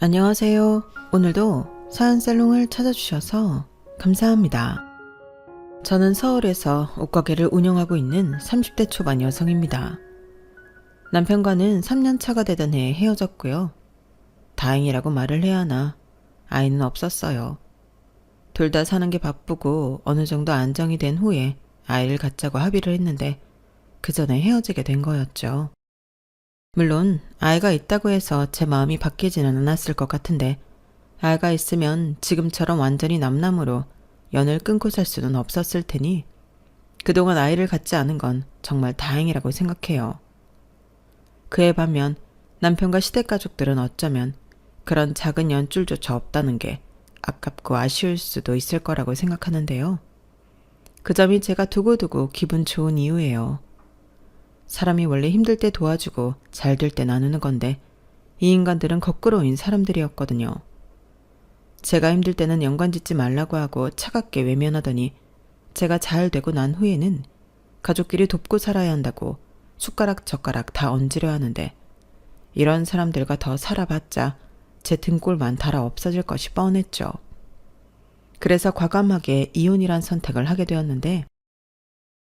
안녕하세요. 오늘도 사연살롱을 찾아주셔서 감사합니다. 저는 서울에서 옷가게를 운영하고 있는 30대 초반 여성입니다. 남편과는 3년 차가 되던 해에 헤어졌고요. 다행이라고 말을 해야 하나, 아이는 없었어요. 둘 다 사는 게 바쁘고 어느 정도 안정이 된 후에 아이를 갖자고 합의를 했는데 그 전에 헤어지게 된 거였죠. 물론 아이가 있다고 해서 제 마음이 바뀌지는 않았을 것 같은데 아이가 있으면 지금처럼 완전히 남남으로 연을 끊고 살 수는 없었을 테니 그동안 아이를 갖지 않은 건 정말 다행이라고 생각해요. 그에 반면 남편과 시댁가족들은 어쩌면 그런 작은 연줄조차 없다는 게 아깝고 아쉬울 수도 있을 거라고 생각하는데요. 그 점이 제가 두고두고 기분 좋은 이유예요. 사람이 원래 힘들 때 도와주고 잘 될 때 나누는 건데 이 인간들은 거꾸로인 사람들이었거든요. 제가 힘들 때는 연관짓지 말라고 하고 차갑게 외면하더니 제가 잘 되고 난 후에는 가족끼리 돕고 살아야 한다고 숟가락 젓가락 다 얹으려 하는데 이런 사람들과 더 살아봤자 제 등골만 달아 없어질 것이 뻔했죠. 그래서 과감하게 이혼이란 선택을 하게 되었는데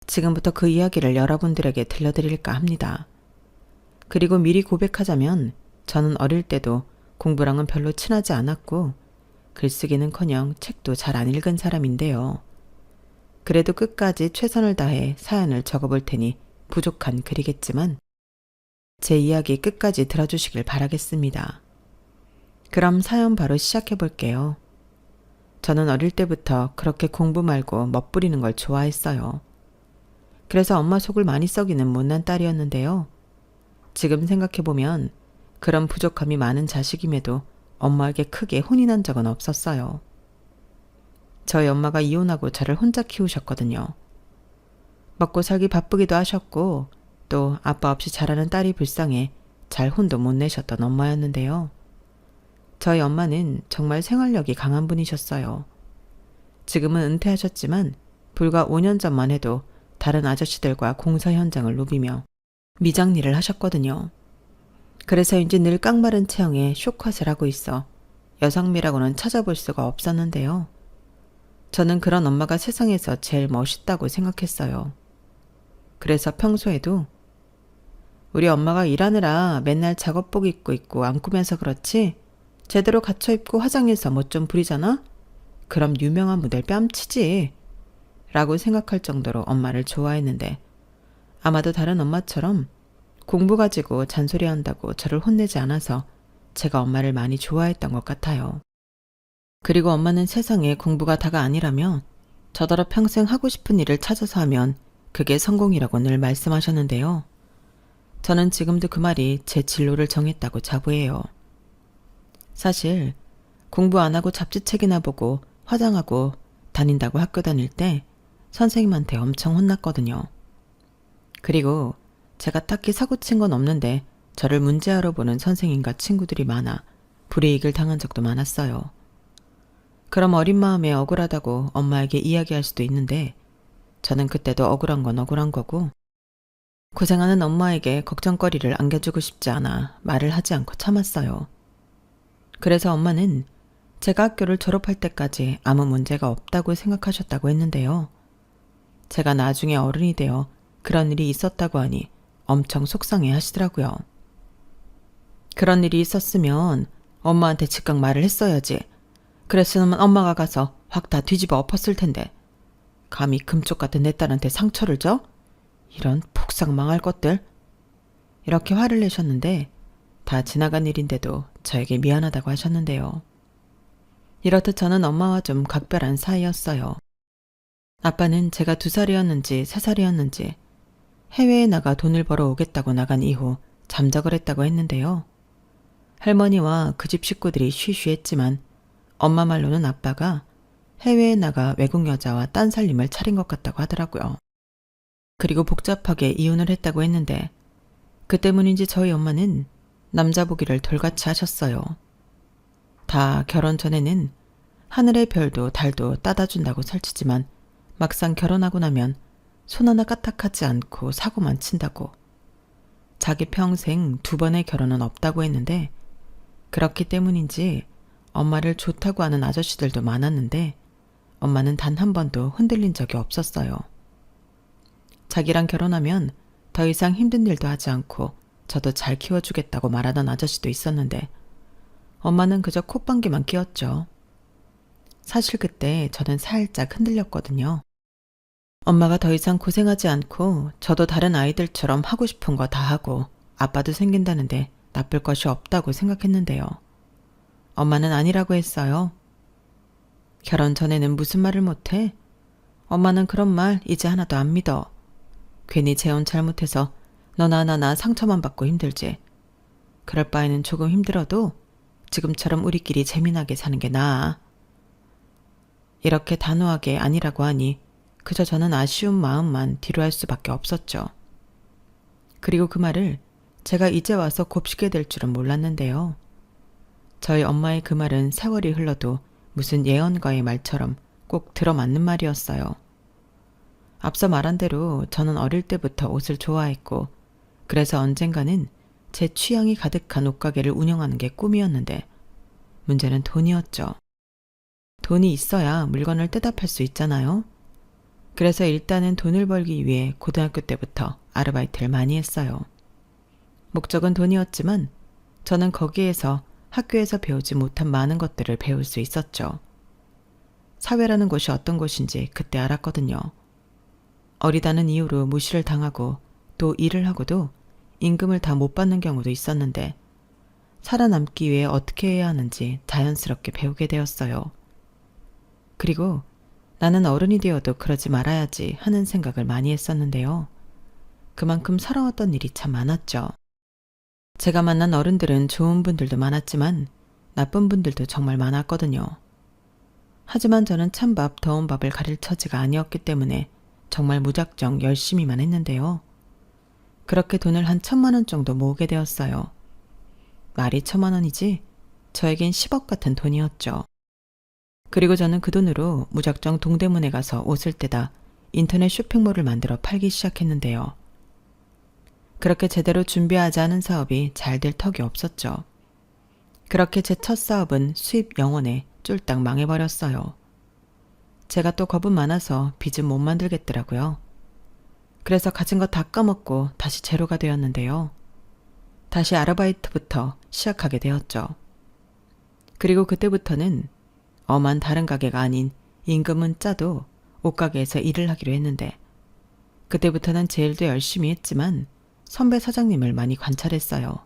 지금부터 그 이야기를 여러분들에게 들려드릴까 합니다. 그리고 미리 고백하자면 저는 어릴 때도 공부랑은 별로 친하지 않았고 글쓰기는커녕 책도 잘 안 읽은 사람인데요. 그래도 끝까지 최선을 다해 사연을 적어볼 테니 부족한 글이겠지만 제 이야기 끝까지 들어주시길 바라겠습니다. 그럼 사연 바로 시작해 볼게요. 저는 어릴 때부터 그렇게 공부 말고 멋부리는 걸 좋아했어요. 그래서 엄마 속을 많이 썩이는 못난 딸이었는데요. 지금 생각해보면 그런 부족함이 많은 자식임에도 엄마에게 크게 혼이 난 적은 없었어요. 저희 엄마가 이혼하고 저를 혼자 키우셨거든요. 먹고 살기 바쁘기도 하셨고 또 아빠 없이 자라는 딸이 불쌍해 잘 혼도 못 내셨던 엄마였는데요. 저희 엄마는 정말 생활력이 강한 분이셨어요. 지금은 은퇴하셨지만 불과 5년 전만 해도 다른 아저씨들과 공사 현장을 누비며 미장일을 하셨거든요. 그래서인지 늘 깡마른 체형에 쇼컷을 하고 있어 여성미라고는 찾아볼 수가 없었는데요. 저는 그런 엄마가 세상에서 제일 멋있다고 생각했어요. 그래서 평소에도 우리 엄마가 일하느라 맨날 작업복 입고 있고 안 꾸며서 그렇지 제대로 갖춰 입고 화장해서 멋 좀 부리잖아? 그럼 유명한 모델 뺨치지. 라고 생각할 정도로 엄마를 좋아했는데 아마도 다른 엄마처럼 공부 가지고 잔소리한다고 저를 혼내지 않아서 제가 엄마를 많이 좋아했던 것 같아요. 그리고 엄마는 세상에 공부가 다가 아니라며 저더러 평생 하고 싶은 일을 찾아서 하면 그게 성공이라고 늘 말씀하셨는데요. 저는 지금도 그 말이 제 진로를 정했다고 자부해요. 사실 공부 안 하고 잡지책이나 보고 화장하고 다닌다고 학교 다닐 때 선생님한테 엄청 혼났거든요. 그리고 제가 딱히 사고친 건 없는데 저를 문제아로 보는 선생님과 친구들이 많아 불이익을 당한 적도 많았어요. 그럼 어린 마음에 억울하다고 엄마에게 이야기할 수도 있는데 저는 그때도 억울한 건 억울한 거고 고생하는 엄마에게 걱정거리를 안겨주고 싶지 않아 말을 하지 않고 참았어요. 그래서 엄마는 제가 학교를 졸업할 때까지 아무 문제가 없다고 생각하셨다고 했는데요. 제가 나중에 어른이 되어 그런 일이 있었다고 하니 엄청 속상해 하시더라고요. 그런 일이 있었으면 엄마한테 즉각 말을 했어야지. 그랬으면 엄마가 가서 확 다 뒤집어 엎었을 텐데. 감히 금쪽 같은 내 딸한테 상처를 줘? 이런 폭삭 망할 것들. 이렇게 화를 내셨는데 다 지나간 일인데도 저에게 미안하다고 하셨는데요. 이렇듯 저는 엄마와 좀 각별한 사이였어요. 아빠는 제가 2살이었는지 3살이었는지 해외에 나가 돈을 벌어 오겠다고 나간 이후 잠적을 했다고 했는데요. 할머니와 그 집 식구들이 쉬쉬했지만 엄마 말로는 아빠가 해외에 나가 외국 여자와 딴 살림을 차린 것 같다고 하더라고요. 그리고 복잡하게 이혼을 했다고 했는데 그 때문인지 저희 엄마는 남자 보기를 돌같이 하셨어요. 다 결혼 전에는 하늘의 별도 달도 따다 준다고 설치지만 막상 결혼하고 나면 손 하나 까딱하지 않고 사고만 친다고. 자기 평생 2번의 결혼은 없다고 했는데 그렇기 때문인지 엄마를 좋다고 하는 아저씨들도 많았는데 엄마는 단 한 번도 흔들린 적이 없었어요. 자기랑 결혼하면 더 이상 힘든 일도 하지 않고 저도 잘 키워주겠다고 말하던 아저씨도 있었는데 엄마는 그저 콧방귀만 뀌었죠. 사실 그때 저는 살짝 흔들렸거든요. 엄마가 더 이상 고생하지 않고 저도 다른 아이들처럼 하고 싶은 거 다 하고 아빠도 생긴다는데 나쁠 것이 없다고 생각했는데요. 엄마는 아니라고 했어요. 결혼 전에는 무슨 말을 못해? 엄마는 그런 말 이제 하나도 안 믿어. 괜히 재혼 잘못해서 너나 나나 상처만 받고 힘들지. 그럴 바에는 조금 힘들어도 지금처럼 우리끼리 재미나게 사는 게 나아. 이렇게 단호하게 아니라고 하니 그저 저는 아쉬운 마음만 뒤로 할 수밖에 없었죠. 그리고 그 말을 제가 이제 와서 곱씹게 될 줄은 몰랐는데요. 저희 엄마의 그 말은 세월이 흘러도 무슨 예언가의 말처럼 꼭 들어맞는 말이었어요. 앞서 말한 대로 저는 어릴 때부터 옷을 좋아했고 그래서 언젠가는 제 취향이 가득한 옷가게를 운영하는 게 꿈이었는데 문제는 돈이었죠. 돈이 있어야 물건을 뜯어 팔 수 있잖아요. 그래서 일단은 돈을 벌기 위해 고등학교 때부터 아르바이트를 많이 했어요. 목적은 돈이었지만 저는 거기에서 학교에서 배우지 못한 많은 것들을 배울 수 있었죠. 사회라는 곳이 어떤 곳인지 그때 알았거든요. 어리다는 이유로 무시를 당하고 또 일을 하고도 임금을 다 못 받는 경우도 있었는데 살아남기 위해 어떻게 해야 하는지 자연스럽게 배우게 되었어요. 그리고 나는 어른이 되어도 그러지 말아야지 하는 생각을 많이 했었는데요. 그만큼 살아왔던 일이 참 많았죠. 제가 만난 어른들은 좋은 분들도 많았지만 나쁜 분들도 정말 많았거든요. 하지만 저는 찬밥, 더운 밥을 가릴 처지가 아니었기 때문에 정말 무작정 열심히만 했는데요. 그렇게 돈을 한 1,000만 원 정도 모으게 되었어요. 말이 1,000만 원이지 저에겐 10억 같은 돈이었죠. 그리고 저는 그 돈으로 무작정 동대문에 가서 옷을 떼다 인터넷 쇼핑몰을 만들어 팔기 시작했는데요. 그렇게 제대로 준비하지 않은 사업이 잘 될 턱이 없었죠. 그렇게 제 첫 사업은 수입 0원에 쫄딱 망해버렸어요. 제가 또 겁은 많아서 빚은 못 만들겠더라고요. 그래서 가진 거 다 까먹고 다시 제로가 되었는데요. 다시 아르바이트부터 시작하게 되었죠. 그리고 그때부터는 엄한 다른 가게가 아닌 임금은 짜도 옷가게에서 일을 하기로 했는데 그때부터는 제 일도 열심히 했지만 선배 사장님을 많이 관찰했어요.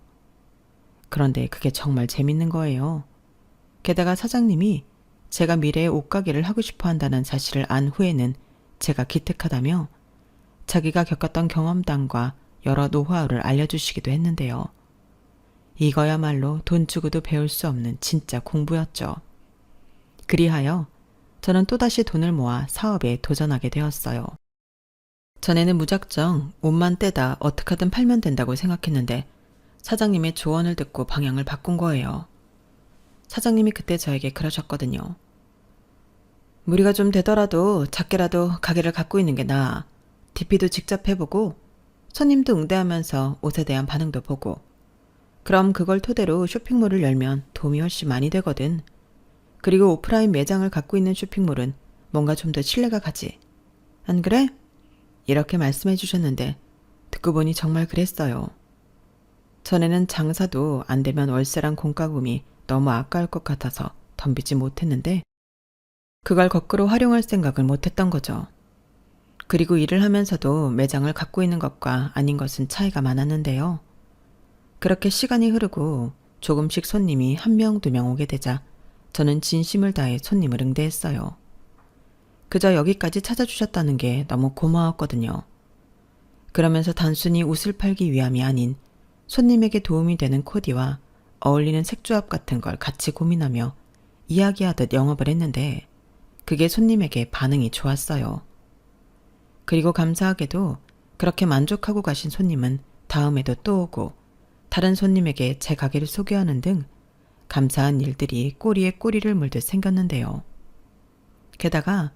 그런데 그게 정말 재밌는 거예요. 게다가 사장님이 제가 미래에 옷가게를 하고 싶어 한다는 사실을 안 후에는 제가 기특하다며 자기가 겪었던 경험담과 여러 노하우를 알려주시기도 했는데요. 이거야말로 돈 주고도 배울 수 없는 진짜 공부였죠. 그리하여 저는 또다시 돈을 모아 사업에 도전하게 되었어요. 전에는 무작정 옷만 떼다 어떻게든 팔면 된다고 생각했는데 사장님의 조언을 듣고 방향을 바꾼 거예요. 사장님이 그때 저에게 그러셨거든요. 무리가 좀 되더라도 작게라도 가게를 갖고 있는 게 나아. DP도 직접 해보고 손님도 응대하면서 옷에 대한 반응도 보고 그럼 그걸 토대로 쇼핑몰을 열면 도움이 훨씬 많이 되거든. 그리고 오프라인 매장을 갖고 있는 쇼핑몰은 뭔가 좀 더 신뢰가 가지. 안 그래? 이렇게 말씀해 주셨는데 듣고 보니 정말 그랬어요. 전에는 장사도 안 되면 월세랑 공과금이 너무 아까울 것 같아서 덤비지 못했는데 그걸 거꾸로 활용할 생각을 못했던 거죠. 그리고 일을 하면서도 매장을 갖고 있는 것과 아닌 것은 차이가 많았는데요. 그렇게 시간이 흐르고 조금씩 손님이 1명, 2명 오게 되자 저는 진심을 다해 손님을 응대했어요. 그저 여기까지 찾아주셨다는 게 너무 고마웠거든요. 그러면서 단순히 옷을 팔기 위함이 아닌 손님에게 도움이 되는 코디와 어울리는 색조합 같은 걸 같이 고민하며 이야기하듯 영업을 했는데 그게 손님에게 반응이 좋았어요. 그리고 감사하게도 그렇게 만족하고 가신 손님은 다음에도 또 오고 다른 손님에게 제 가게를 소개하는 등 감사한 일들이 꼬리에 꼬리를 물듯 생겼는데요. 게다가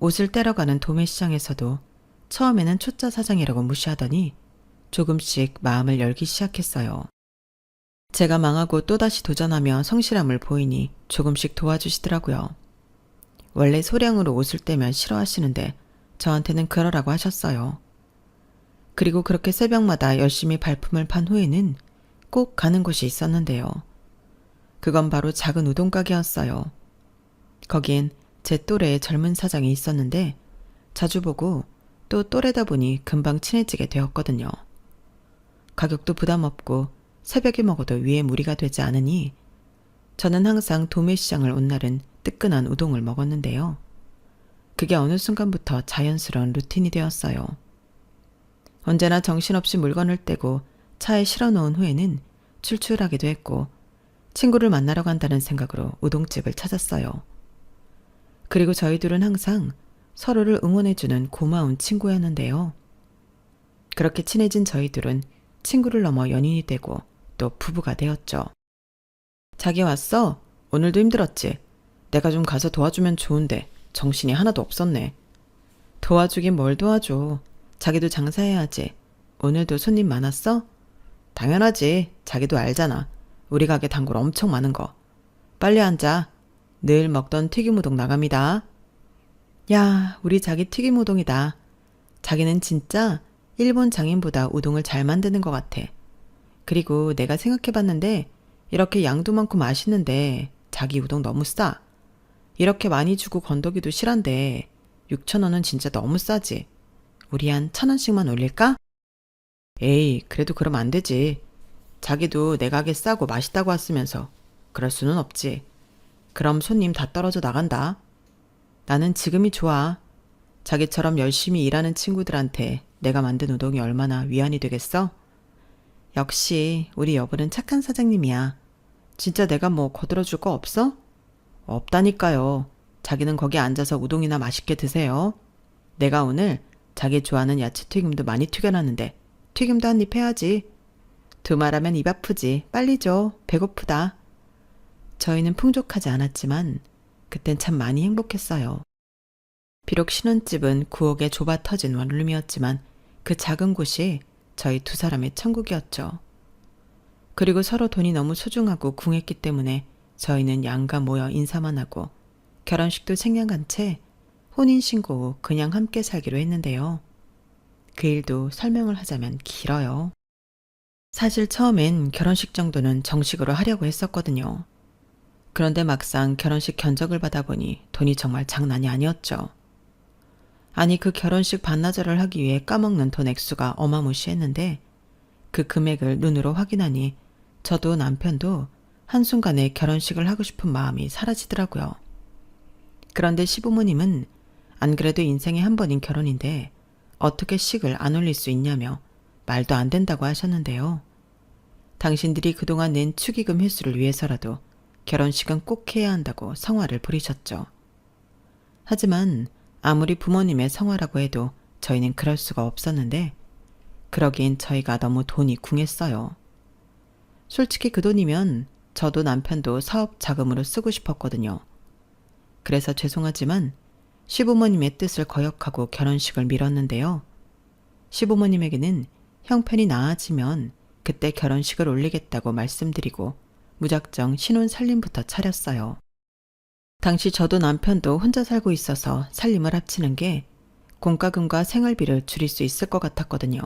옷을 떼러 가는 도매시장에서도 처음에는 초짜 사장이라고 무시하더니 조금씩 마음을 열기 시작했어요. 제가 망하고 또다시 도전하며 성실함을 보이니 조금씩 도와주시더라고요. 원래 소량으로 옷을 떼면 싫어하시는데 저한테는 그러라고 하셨어요. 그리고 그렇게 새벽마다 열심히 발품을 판 후에는 꼭 가는 곳이 있었는데요. 그건 바로 작은 우동 가게였어요. 거기엔 제 또래의 젊은 사장이 있었는데 자주 보고 또 또래다 보니 금방 친해지게 되었거든요. 가격도 부담 없고 새벽에 먹어도 위에 무리가 되지 않으니 저는 항상 도매시장을 온 날은 뜨끈한 우동을 먹었는데요. 그게 어느 순간부터 자연스러운 루틴이 되었어요. 언제나 정신없이 물건을 떼고 차에 실어놓은 후에는 출출하기도 했고 친구를 만나러 간다는 생각으로 우동집을 찾았어요. 그리고 저희 둘은 항상 서로를 응원해주는 고마운 친구였는데요. 그렇게 친해진 저희 둘은 친구를 넘어 연인이 되고 또 부부가 되었죠. 자기 왔어? 오늘도 힘들었지? 내가 좀 가서 도와주면 좋은데 정신이 하나도 없었네. 도와주긴 뭘 도와줘. 자기도 장사해야지. 오늘도 손님 많았어? 당연하지. 자기도 알잖아. 우리 가게 단골 엄청 많은 거. 빨리 앉아. 늘 먹던 튀김우동 나갑니다. 야, 우리 자기 튀김우동이다. 자기는 진짜 일본 장인보다 우동을 잘 만드는 것 같아. 그리고 내가 생각해봤는데 이렇게 양도 많고 맛있는데 자기 우동 너무 싸. 이렇게 많이 주고 건더기도 실한데 6,000원은 진짜 너무 싸지. 우리 한 1,000원씩만 올릴까? 에이, 그래도 그럼 안 되지. 자기도 내 가게 싸고 맛있다고 왔으면서 그럴 수는 없지. 그럼 손님 다 떨어져 나간다. 나는 지금이 좋아. 자기처럼 열심히 일하는 친구들한테 내가 만든 우동이 얼마나 위안이 되겠어? 역시 우리 여보는 착한 사장님이야. 진짜 내가 뭐 거들어줄 거 없어? 없다니까요. 자기는 거기 앉아서 우동이나 맛있게 드세요. 내가 오늘 자기 좋아하는 야채튀김도 많이 튀겨놨는데 튀김도 한 입 해야지. 두말하면 입 아프지. 빨리 줘. 배고프다. 저희는 풍족하지 않았지만 그땐 참 많이 행복했어요. 비록 신혼집은 구옥에 좁아 터진 원룸이었지만 그 작은 곳이 저희 두 사람의 천국이었죠. 그리고 서로 돈이 너무 소중하고 궁했기 때문에 저희는 양가 모여 인사만 하고 결혼식도 생략한 채 혼인신고 후 그냥 함께 살기로 했는데요. 그 일도 설명을 하자면 길어요. 사실 처음엔 결혼식 정도는 정식으로 하려고 했었거든요. 그런데 막상 결혼식 견적을 받아보니 돈이 정말 장난이 아니었죠. 아니 그 결혼식 반나절을 하기 위해 까먹는 돈 액수가 어마무시했는데 그 금액을 눈으로 확인하니 저도 남편도 한순간에 결혼식을 하고 싶은 마음이 사라지더라고요. 그런데 시부모님은 안 그래도 인생에 한 번인 결혼인데 어떻게 식을 안 올릴 수 있냐며 말도 안 된다고 하셨는데요. 당신들이 그동안 낸 축의금 회수를 위해서라도 결혼식은 꼭 해야 한다고 성화를 부리셨죠. 하지만 아무리 부모님의 성화라고 해도 저희는 그럴 수가 없었는데 그러기엔 저희가 너무 돈이 궁했어요. 솔직히 그 돈이면 저도 남편도 사업 자금으로 쓰고 싶었거든요. 그래서 죄송하지만 시부모님의 뜻을 거역하고 결혼식을 미뤘는데요. 시부모님에게는 형편이 나아지면 그때 결혼식을 올리겠다고 말씀드리고 무작정 신혼 살림부터 차렸어요. 당시 저도 남편도 혼자 살고 있어서 살림을 합치는 게 공과금과 생활비를 줄일 수 있을 것 같았거든요.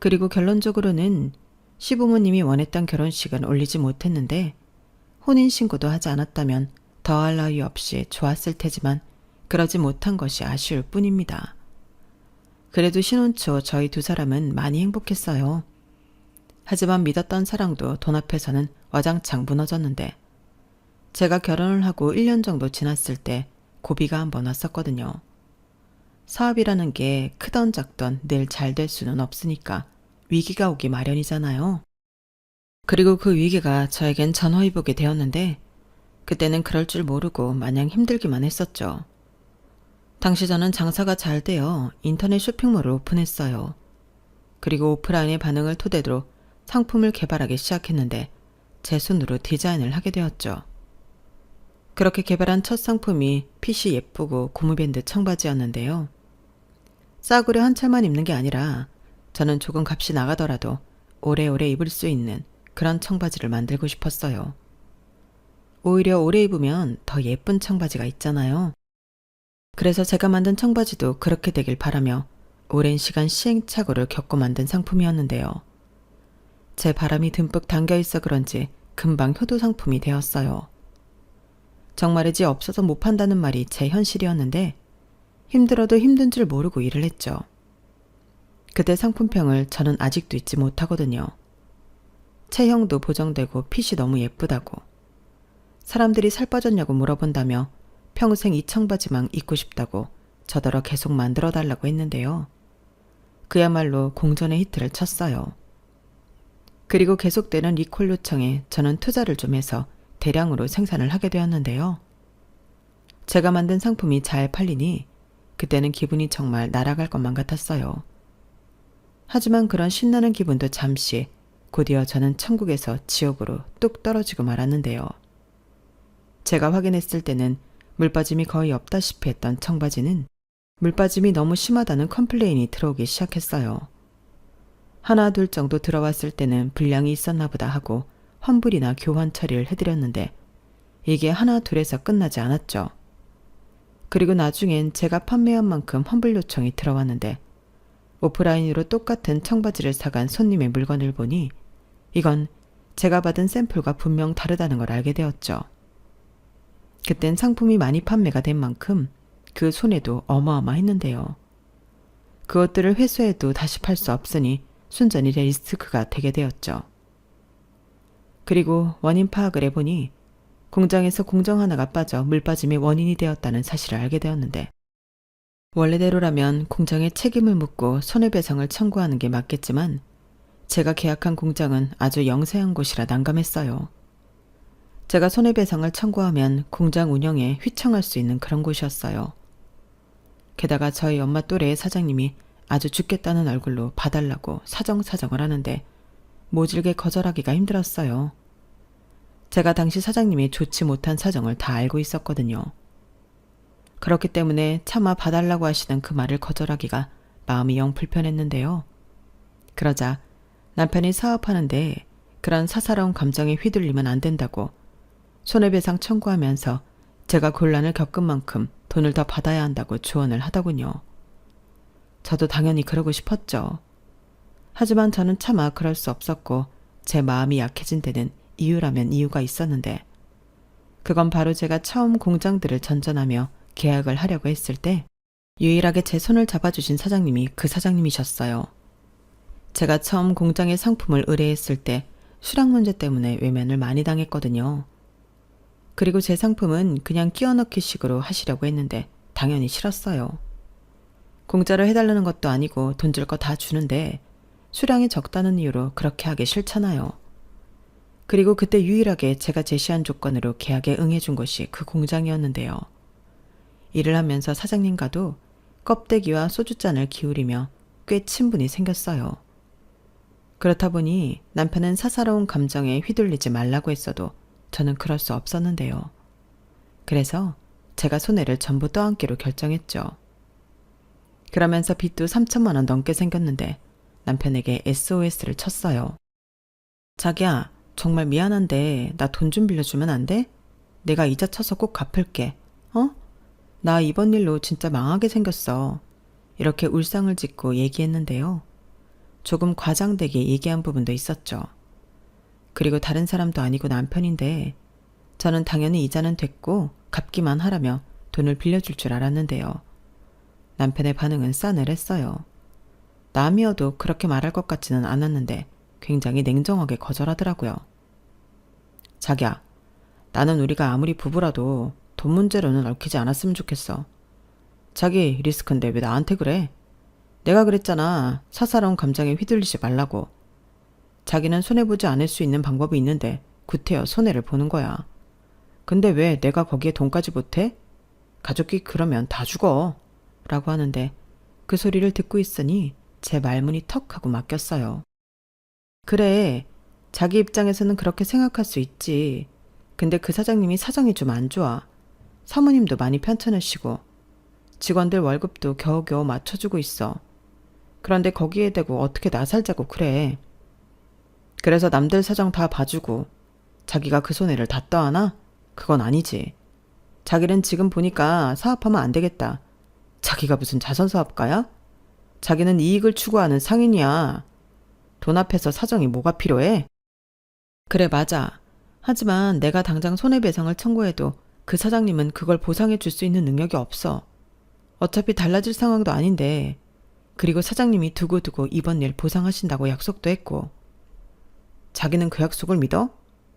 그리고 결론적으로는 시부모님이 원했던 결혼식은 올리지 못했는데 혼인신고도 하지 않았다면 더할 나위 없이 좋았을 테지만 그러지 못한 것이 아쉬울 뿐입니다. 그래도 신혼 초 저희 두 사람은 많이 행복했어요. 하지만 믿었던 사랑도 돈 앞에서는 와장창 무너졌는데 제가 결혼을 하고 1년 정도 지났을 때 고비가 한번 왔었거든요. 사업이라는 게 크던 작던 늘 잘 될 수는 없으니까 위기가 오기 마련이잖아요. 그리고 그 위기가 저에겐 전화위복이 되었는데 그때는 그럴 줄 모르고 마냥 힘들기만 했었죠. 당시 저는 장사가 잘 되어 인터넷 쇼핑몰을 오픈했어요. 그리고 오프라인의 반응을 토대로 상품을 개발하기 시작했는데 제 손으로 디자인을 하게 되었죠. 그렇게 개발한 첫 상품이 핏이 예쁘고 고무밴드 청바지였는데요. 싸구려 한 찰만 입는 게 아니라 저는 조금 값이 나가더라도 오래오래 입을 수 있는 그런 청바지를 만들고 싶었어요. 오히려 오래 입으면 더 예쁜 청바지가 있잖아요. 그래서 제가 만든 청바지도 그렇게 되길 바라며 오랜 시간 시행착오를 겪고 만든 상품이었는데요. 제 바람이 듬뿍 담겨 있어 그런지 금방 효도 상품이 되었어요. 정말이지 없어서 못 판다는 말이 제 현실이었는데 힘들어도 힘든 줄 모르고 일을 했죠. 그때 상품평을 저는 아직도 잊지 못하거든요. 체형도 보정되고 핏이 너무 예쁘다고. 사람들이 살 빠졌냐고 물어본다며 평생 이 청바지만 입고 싶다고 저더러 계속 만들어 달라고 했는데요. 그야말로 공전의 히트를 쳤어요. 그리고 계속되는 리콜 요청에 저는 투자를 좀 해서 대량으로 생산을 하게 되었는데요. 제가 만든 상품이 잘 팔리니 그때는 기분이 정말 날아갈 것만 같았어요. 하지만 그런 신나는 기분도 잠시, 곧이어 저는 천국에서 지옥으로 뚝 떨어지고 말았는데요. 제가 확인했을 때는 물빠짐이 거의 없다시피 했던 청바지는 물빠짐이 너무 심하다는 컴플레인이 들어오기 시작했어요. 하나 둘 정도 들어왔을 때는 불량이 있었나 보다 하고 환불이나 교환 처리를 해드렸는데 이게 하나 둘에서 끝나지 않았죠. 그리고 나중엔 제가 판매한 만큼 환불 요청이 들어왔는데 오프라인으로 똑같은 청바지를 사간 손님의 물건을 보니 이건 제가 받은 샘플과 분명 다르다는 걸 알게 되었죠. 그땐 상품이 많이 판매가 된 만큼 그 손해도 어마어마했는데요. 그것들을 회수해도 다시 팔 수 없으니 순전히 리스크가 되게 되었죠. 그리고 원인 파악을 해보니 공장에서 공정 하나가 빠져 물빠짐의 원인이 되었다는 사실을 알게 되었는데 원래대로라면 공장에 책임을 묻고 손해배상을 청구하는 게 맞겠지만 제가 계약한 공장은 아주 영세한 곳이라 난감했어요. 제가 손해배상을 청구하면 공장 운영에 휘청할 수 있는 그런 곳이었어요. 게다가 저희 엄마 또래의 사장님이 아주 죽겠다는 얼굴로 봐달라고 사정사정을 하는데 모질게 거절하기가 힘들었어요. 제가 당시 사장님이 좋지 못한 사정을 다 알고 있었거든요. 그렇기 때문에 차마 봐달라고 하시는 그 말을 거절하기가 마음이 영 불편했는데요. 그러자 남편이 사업하는데 그런 사사로운 감정에 휘둘리면 안 된다고 손해배상 청구하면서 제가 곤란을 겪은 만큼 돈을 더 받아야 한다고 조언을 하더군요. 저도 당연히 그러고 싶었죠. 하지만 저는 차마 그럴 수 없었고 제 마음이 약해진 데는 이유라면 이유가 있었는데 그건 바로 제가 처음 공장들을 전전하며 계약을 하려고 했을 때 유일하게 제 손을 잡아주신 사장님이 그 사장님이셨어요. 제가 처음 공장의 상품을 의뢰했을 때 수량 문제 때문에 외면을 많이 당했거든요. 그리고 제 상품은 그냥 끼워넣기 식으로 하시려고 했는데 당연히 싫었어요. 공짜로 해달라는 것도 아니고 돈 줄 거 다 주는데 수량이 적다는 이유로 그렇게 하기 싫잖아요. 그리고 그때 유일하게 제가 제시한 조건으로 계약에 응해준 것이 그 공장이었는데요. 일을 하면서 사장님과도 껍데기와 소주잔을 기울이며 꽤 친분이 생겼어요. 그렇다 보니 남편은 사사로운 감정에 휘둘리지 말라고 했어도 저는 그럴 수 없었는데요. 그래서 제가 손해를 전부 떠안기로 결정했죠. 그러면서 빚도 3천만 원 넘게 생겼는데 남편에게 SOS를 쳤어요. 자기야, 정말 미안한데 나 돈 좀 빌려주면 안 돼? 내가 이자 쳐서 꼭 갚을게. 어? 나 이번 일로 진짜 망하게 생겼어. 이렇게 울상을 짓고 얘기했는데요. 조금 과장되게 얘기한 부분도 있었죠. 그리고 다른 사람도 아니고 남편인데 저는 당연히 이자는 됐고 갚기만 하라며 돈을 빌려줄 줄 알았는데요. 남편의 반응은 싸늘했어요. 남이어도 그렇게 말할 것 같지는 않았는데 굉장히 냉정하게 거절하더라고요. 자기야, 나는 우리가 아무리 부부라도 돈 문제로는 얽히지 않았으면 좋겠어. 자기 리스크인데 왜 나한테 그래? 내가 그랬잖아. 사사로운 감정에 휘둘리지 말라고. 자기는 손해보지 않을 수 있는 방법이 있는데 구태여 손해를 보는 거야. 근데 왜 내가 거기에 돈까지 못해? 가족이 그러면 다 죽어. 라고 하는데 그 소리를 듣고 있으니 제 말문이 턱 하고 막혔어요. 그래, 자기 입장에서는 그렇게 생각할 수 있지. 근데 그 사장님이 사정이 좀 안 좋아. 사모님도 많이 편찮으시고 직원들 월급도 겨우겨우 맞춰주고 있어. 그런데 거기에 대고 어떻게 나 살자고 그래. 그래서 남들 사정 다 봐주고 자기가 그 손해를 다 떠안아? 그건 아니지. 자기는 지금 보니까 사업하면 안 되겠다. 자기가 무슨 자선사업가야? 자기는 이익을 추구하는 상인이야. 돈 앞에서 사정이 뭐가 필요해? 그래, 맞아. 하지만 내가 당장 손해배상을 청구해도 그 사장님은 그걸 보상해 줄 수 있는 능력이 없어. 어차피 달라질 상황도 아닌데. 그리고 사장님이 두고두고 이번 일 보상하신다고 약속도 했고. 자기는 그 약속을 믿어?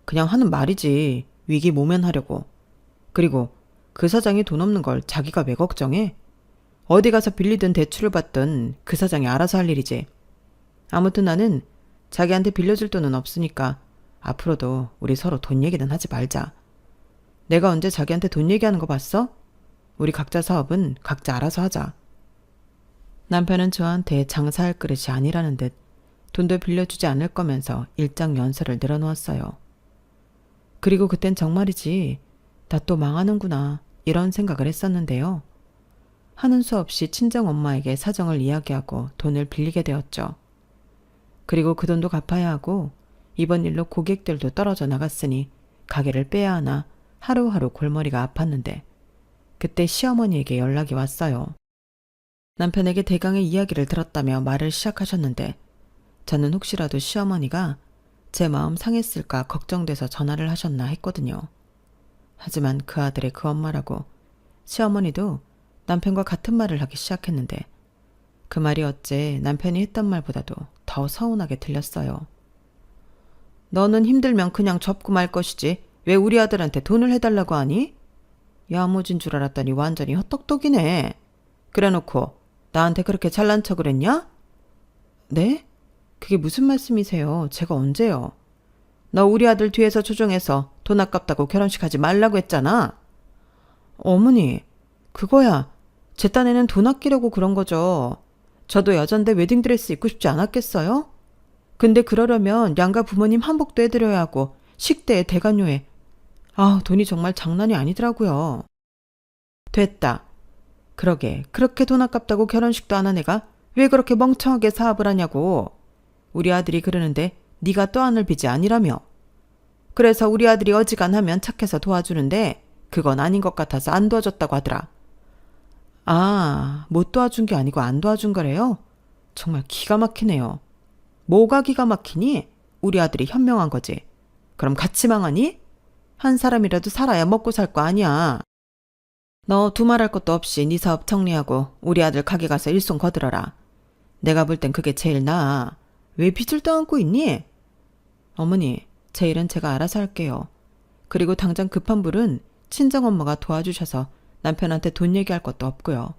그냥 하는 말이지. 위기 모면하려고. 그리고 그 사장이 돈 없는 걸 자기가 왜 걱정해? 어디 가서 빌리든 대출을 받든 그 사장이 알아서 할 일이지. 아무튼 나는 자기한테 빌려줄 돈은 없으니까 앞으로도 우리 서로 돈 얘기는 하지 말자. 내가 언제 자기한테 돈 얘기하는 거 봤어? 우리 각자 사업은 각자 알아서 하자. 남편은 저한테 장사할 그릇이 아니라는 듯 돈도 빌려주지 않을 거면서 일장 연설을 늘어놓았어요. 그리고 그땐 정말이지 나 또 망하는구나 이런 생각을 했었는데요. 하는 수 없이 친정엄마에게 사정을 이야기하고 돈을 빌리게 되었죠. 그리고 그 돈도 갚아야 하고 이번 일로 고객들도 떨어져 나갔으니 가게를 빼야 하나 하루하루 골머리가 아팠는데 그때 시어머니에게 연락이 왔어요. 남편에게 대강의 이야기를 들었다며 말을 시작하셨는데 저는 혹시라도 시어머니가 제 마음 상했을까 걱정돼서 전화를 하셨나 했거든요. 하지만 그 아들의 그 엄마라고 시어머니도 남편과 같은 말을 하기 시작했는데 그 말이 어째 남편이 했던 말보다도 더 서운하게 들렸어요. 너는 힘들면 그냥 접고 말 것이지 왜 우리 아들한테 돈을 해달라고 하니? 야무진 줄 알았더니 완전히 헛똑똑이네. 그래놓고 나한테 그렇게 잘난 척을 했냐? 네? 그게 무슨 말씀이세요? 제가 언제요? 너 우리 아들 뒤에서 조종해서 돈 아깝다고 결혼식 하지 말라고 했잖아. 어머니, 그거야. 제 딴에는 돈 아끼려고 그런 거죠. 저도 여잔데 웨딩드레스 입고 싶지 않았겠어요? 근데 그러려면 양가 부모님 한복도 해드려야 하고 식대에 대관료에 돈이 정말 장난이 아니더라고요. 됐다. 그러게 그렇게 돈 아깝다고 결혼식도 안 한 애가 왜 그렇게 멍청하게 사업을 하냐고. 우리 아들이 그러는데 네가 떠안을 빚이 아니라며. 그래서 우리 아들이 어지간하면 착해서 도와주는데 그건 아닌 것 같아서 안 도와줬다고 하더라. 못 도와준 게 아니고 안 도와준 거래요? 정말 기가 막히네요. 뭐가 기가 막히니? 우리 아들이 현명한 거지. 그럼 같이 망하니? 한 사람이라도 살아야 먹고 살 거 아니야. 너 두말할 것도 없이 네 사업 정리하고 우리 아들 가게 가서 일손 거들어라. 내가 볼 땐 그게 제일 나아. 왜 빚을 떠안고 있니? 어머니, 제 일은 제가 알아서 할게요. 그리고 당장 급한 불은 친정엄마가 도와주셔서 남편한테 돈 얘기할 것도 없고요.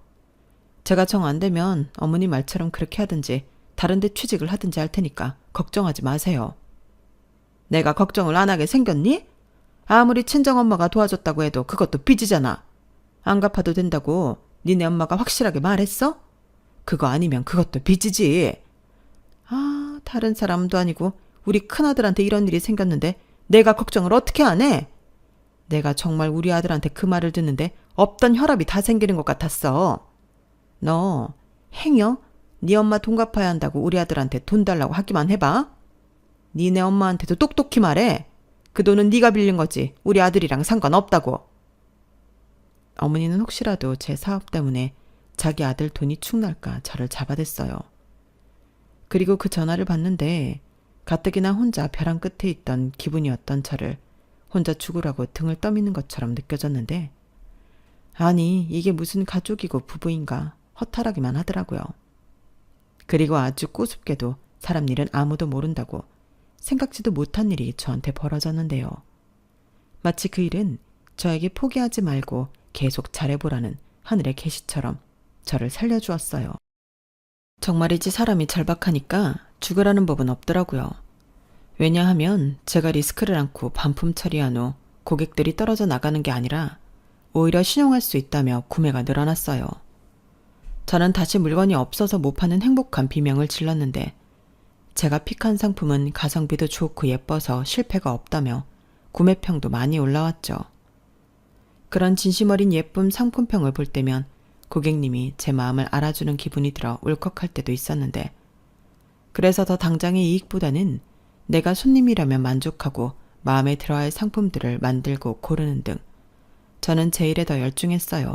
제가 정 안 되면 어머니 말처럼 그렇게 하든지 다른 데 취직을 하든지 할 테니까 걱정하지 마세요. 내가 걱정을 안 하게 생겼니? 아무리 친정엄마가 도와줬다고 해도 그것도 빚이잖아. 안 갚아도 된다고 니네 엄마가 확실하게 말했어? 그거 아니면 그것도 빚이지. 다른 사람도 아니고 우리 큰아들한테 이런 일이 생겼는데 내가 걱정을 어떻게 안 해? 내가 정말 우리 아들한테 그 말을 듣는데 없던 혈압이 다 생기는 것 같았어. 너 행여 네 엄마 돈 갚아야 한다고 우리 아들한테 돈 달라고 하기만 해봐. 니네 엄마한테도 똑똑히 말해. 그 돈은 네가 빌린 거지 우리 아들이랑 상관없다고. 어머니는 혹시라도 제 사업 때문에 자기 아들 돈이 축 날까 저를 잡아댔어요. 그리고 그 전화를 받는데 가뜩이나 혼자 벼랑 끝에 있던 기분이었던 저를 혼자 죽으라고 등을 떠미는 것처럼 느껴졌는데 아니 이게 무슨 가족이고 부부인가 허탈하기만 하더라고요. 그리고 아주 꼬숩게도 사람 일은 아무도 모른다고 생각지도 못한 일이 저한테 벌어졌는데요. 마치 그 일은 저에게 포기하지 말고 계속 잘해보라는 하늘의 계시처럼 저를 살려주었어요. 정말이지 사람이 절박하니까 죽으라는 법은 없더라고요. 왜냐하면 제가 리스크를 안고 반품 처리한 후 고객들이 떨어져 나가는 게 아니라 오히려 신용할 수 있다며 구매가 늘어났어요. 저는 다시 물건이 없어서 못 파는 행복한 비명을 질렀는데 제가 픽한 상품은 가성비도 좋고 예뻐서 실패가 없다며 구매평도 많이 올라왔죠. 그런 진심 어린 예쁨 상품평을 볼 때면 고객님이 제 마음을 알아주는 기분이 들어 울컥할 때도 있었는데 그래서 더 당장의 이익보다는 내가 손님이라면 만족하고 마음에 들어할 상품들을 만들고 고르는 등 저는 제 일에 더 열중했어요.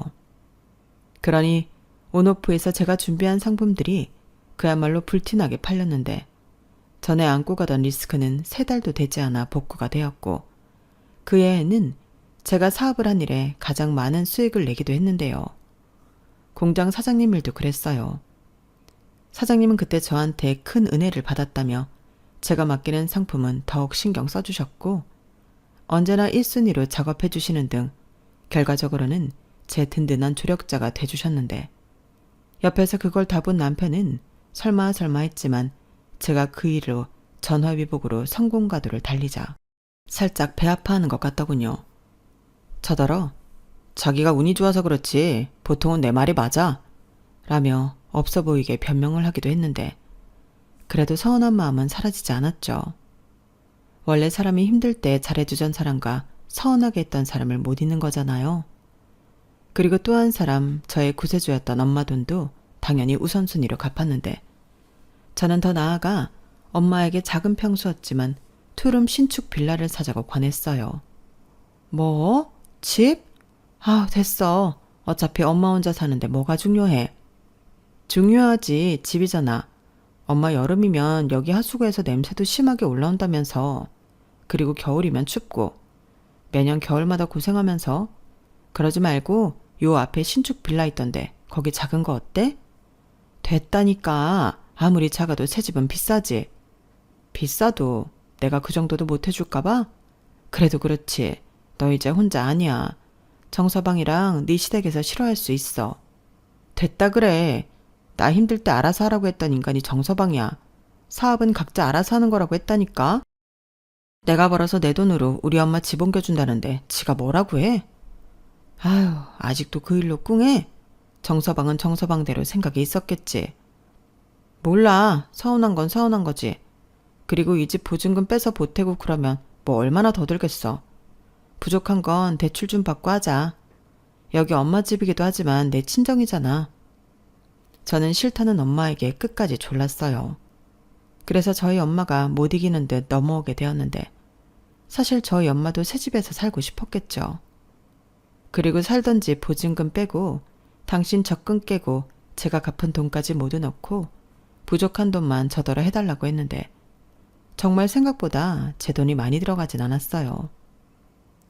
그러니 온오프에서 제가 준비한 상품들이 그야말로 불티나게 팔렸는데 전에 안고 가던 리스크는 3달도 되지 않아 복구가 되었고 그 해에는 제가 사업을 한 일에 가장 많은 수익을 내기도 했는데요. 공장 사장님 일도 그랬어요. 사장님은 그때 저한테 큰 은혜를 받았다며 제가 맡기는 상품은 더욱 신경 써주셨고 언제나 1순위로 작업해 주시는 등 결과적으로는 제 든든한 조력자가 돼주셨는데 옆에서 그걸 다 본 남편은 설마 했지만 제가 그 일로 전화위복으로 성공가도를 달리자 살짝 배 아파하는 것 같더군요. 저더러 자기가 운이 좋아서 그렇지 보통은 내 말이 맞아 라며 없어 보이게 변명을 하기도 했는데 그래도 서운한 마음은 사라지지 않았죠. 원래 사람이 힘들 때 잘해주던 사람과 서운하게 했던 사람을 못 잊는 거잖아요. 그리고 또 한 사람 저의 구세주였던 엄마 돈도 당연히 우선순위로 갚았는데 저는 더 나아가 엄마에게 작은 평수였지만 투룸 신축 빌라를 사자고 권했어요. 뭐? 집? 아, 됐어. 어차피 엄마 혼자 사는데 뭐가 중요해. 중요하지. 집이잖아. 엄마 여름이면 여기 하수구에서 냄새도 심하게 올라온다면서. 그리고 겨울이면 춥고. 매년 겨울마다 고생하면서. 그러지 말고 요 앞에 신축 빌라 있던데 거기 작은 거 어때? 됐다니까. 아무리 작아도 새 집은 비싸지. 비싸도 내가 그 정도도 못 해줄까 봐? 그래도 그렇지. 너 이제 혼자 아니야. 정서방이랑 네 시댁에서 싫어할 수 있어. 됐다 그래. 나 힘들 때 알아서 하라고 했던 인간이 정서방이야. 사업은 각자 알아서 하는 거라고 했다니까. 내가 벌어서 내 돈으로 우리 엄마 집 옮겨준다는데 지가 뭐라고 해? 아휴, 아직도 그 일로 꿍해? 정서방은 정서방대로 생각이 있었겠지. 몰라. 서운한 건 서운한 거지. 그리고 이 집 보증금 빼서 보태고 그러면 뭐 얼마나 더 들겠어. 부족한 건 대출 좀 받고 하자. 여기 엄마 집이기도 하지만 내 친정이잖아. 저는 싫다는 엄마에게 끝까지 졸랐어요. 그래서 저희 엄마가 못 이기는 듯 넘어오게 되었는데 사실 저희 엄마도 새 집에서 살고 싶었겠죠. 그리고 살던 집 보증금 빼고 당신 적금 깨고 제가 갚은 돈까지 모두 넣고 부족한 돈만 저더러 해달라고 했는데 정말 생각보다 제 돈이 많이 들어가진 않았어요.